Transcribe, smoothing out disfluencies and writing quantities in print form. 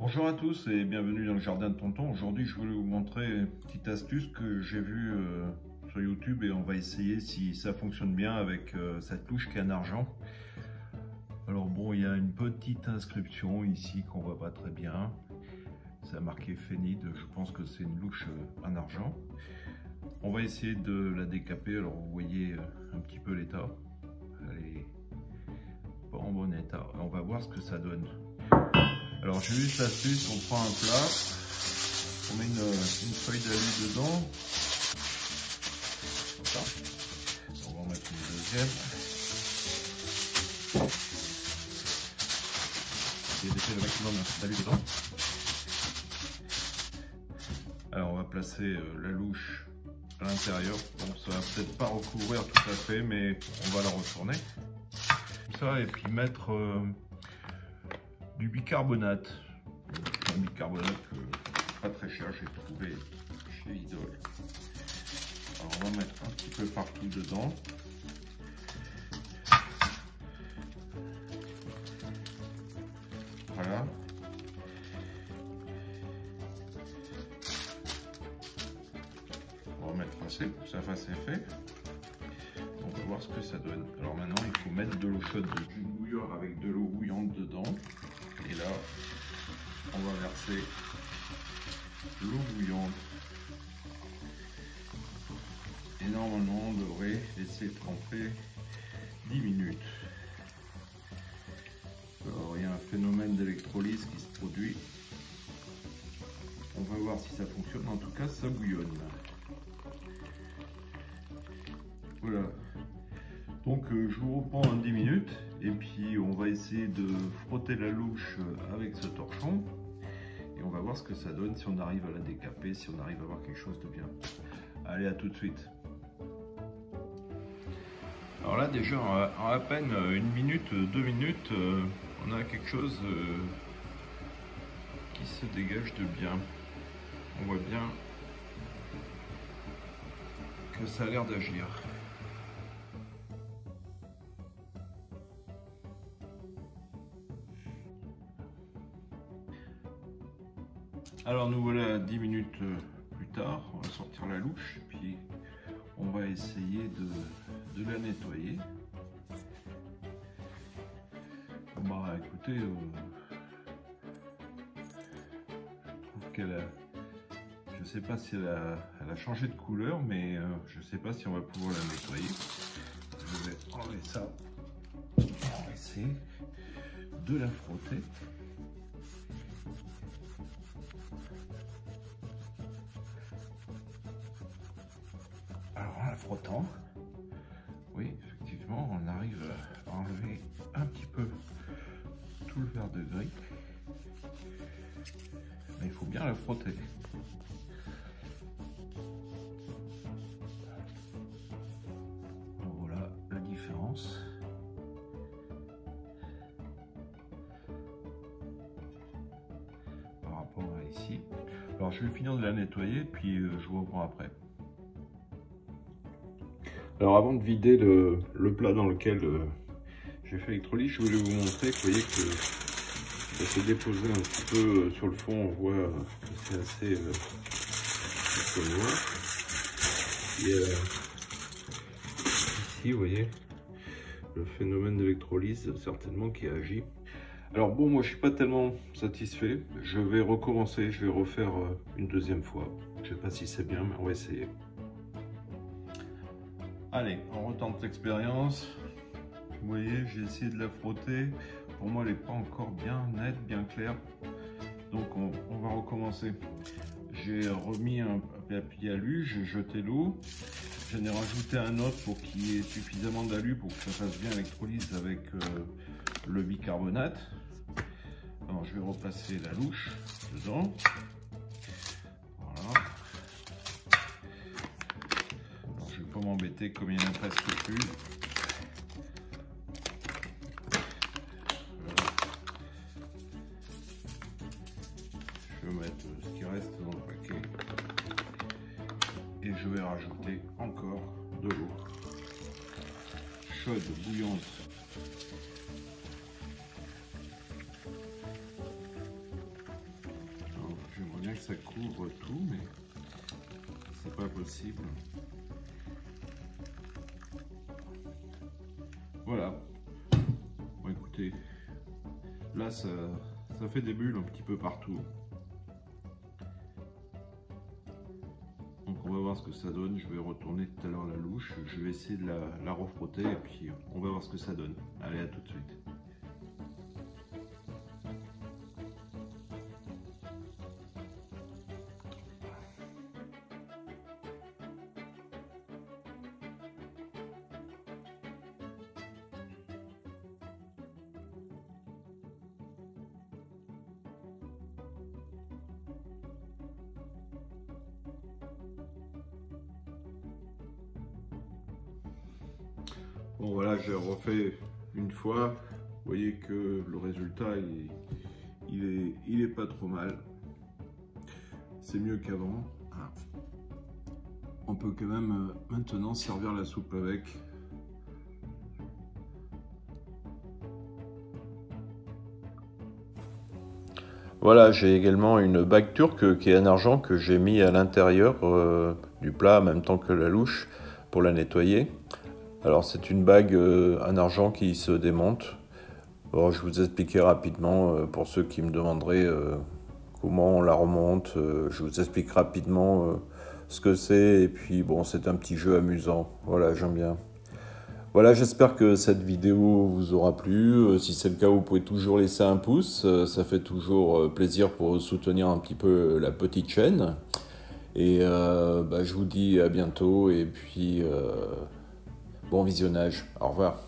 Bonjour à tous et bienvenue dans le jardin de Tonton. Aujourd'hui, je voulais vous montrer une petite astuce que j'ai vue sur YouTube et on va essayer si ça fonctionne bien avec cette louche qui est en argent. Alors bon, il y a une petite inscription ici qu'on voit pas très bien. Ça a marqué Phénide, je pense que c'est une louche en argent. On va essayer de la décaper. Alors vous voyez un petit peu l'état. Elle est pas en bon état. On va voir ce que ça donne. Alors j'ai juste l'astuce, on prend un plat, on met une feuille d'alu dedans, comme ça. On va en mettre une deuxième. Et laisser le maximum d'alu dedans. Alors on va placer la louche à l'intérieur. Bon, ça va peut-être pas recouvrir tout à fait, mais on va la retourner. Comme ça, et puis mettre du bicarbonate. Un bicarbonate pas très cher, j'ai trouvé chez Lidl. Alors on va mettre un petit peu partout dedans. Voilà. On va mettre assez pour que ça fasse effet. On va voir ce que ça donne. Alors maintenant il faut mettre de l'eau chaude, du bouilleur avec de l'eau bouillante dedans. Et là, on va verser l'eau bouillante. Et normalement, on devrait laisser tremper 10 minutes. Alors, il y a un phénomène d'électrolyse qui se produit. On va voir si ça fonctionne. En tout cas, ça bouillonne. Voilà. Donc, je vous reprends en 10 minutes. Et puis, on va essayer de frotter la louche avec ce torchon. Et on va voir ce que ça donne, si on arrive à la décaper, si on arrive à avoir quelque chose de bien. Allez, à tout de suite. Alors là, déjà, en à peine 1 minute, 2 minutes, on a quelque chose qui se dégage de bien. On voit bien que ça a l'air d'agir. Alors nous voilà 10 minutes plus tard, on va sortir la louche, puis on va essayer de la nettoyer. Bah écoutez, je trouve qu'elle a, je sais pas si elle a changé de couleur, mais je sais pas si on va pouvoir la nettoyer. Je vais enlever ça, on va essayer de la frotter. Alors en la frottant, oui effectivement on arrive à enlever un petit peu tout le vert de gris, mais il faut bien la frotter. Voilà la différence. Par rapport à ici. Alors je vais finir de la nettoyer puis je vous reprends après. Alors avant de vider le plat dans lequel j'ai fait l'électrolyse, je voulais vous montrer que vous voyez que ça s'est déposé un petit peu sur le fond. On voit que c'est assez noir. Et ici, vous voyez le phénomène d'électrolyse certainement qui agit. Alors bon, moi je suis pas tellement satisfait. Je vais recommencer, je vais refaire une deuxième fois. Je sais pas si c'est bien, mais on va essayer. Allez, on retente l'expérience. Vous voyez, j'ai essayé de la frotter. Pour moi, elle n'est pas encore bien nette, bien claire. Donc, on va recommencer. J'ai remis un papier alu, j'ai jeté l'eau. J'en ai rajouté un autre pour qu'il y ait suffisamment d'alu pour que ça fasse bien l'électrolyse avec le bicarbonate. Alors, je vais replacer la louche dedans. Voilà. Pas m'embêter comme il n'y en a presque plus. Voilà. Je vais mettre ce qui reste dans le paquet et je vais rajouter encore de l'eau chaude, bouillante. que ça couvre tout, mais c'est pas possible. Voilà. Bon, écoutez, là ça fait des bulles un petit peu partout. Donc on va voir ce que ça donne. Je vais retourner tout à l'heure la louche. Je vais essayer de la refrotter et puis on va voir ce que ça donne. Allez, à tout de suite. Bon voilà, j'ai refait une fois. Vous voyez que le résultat il est pas trop mal. C'est mieux qu'avant. On peut quand même maintenant servir la soupe avec. Voilà, j'ai également une bague turque qui est en argent que j'ai mis à l'intérieur du plat en même temps que la louche pour la nettoyer. Alors c'est une bague en argent qui se démonte. Alors, je vous expliquerai rapidement pour ceux qui me demanderaient comment on la remonte. Je vous explique rapidement ce que c'est et puis bon, c'est un petit jeu amusant. Voilà, j'aime bien. Voilà, j'espère que cette vidéo vous aura plu. Si c'est le cas, vous pouvez toujours laisser un pouce. Ça fait toujours plaisir pour soutenir un petit peu la petite chaîne. Et je vous dis à bientôt et puis bon visionnage. Au revoir.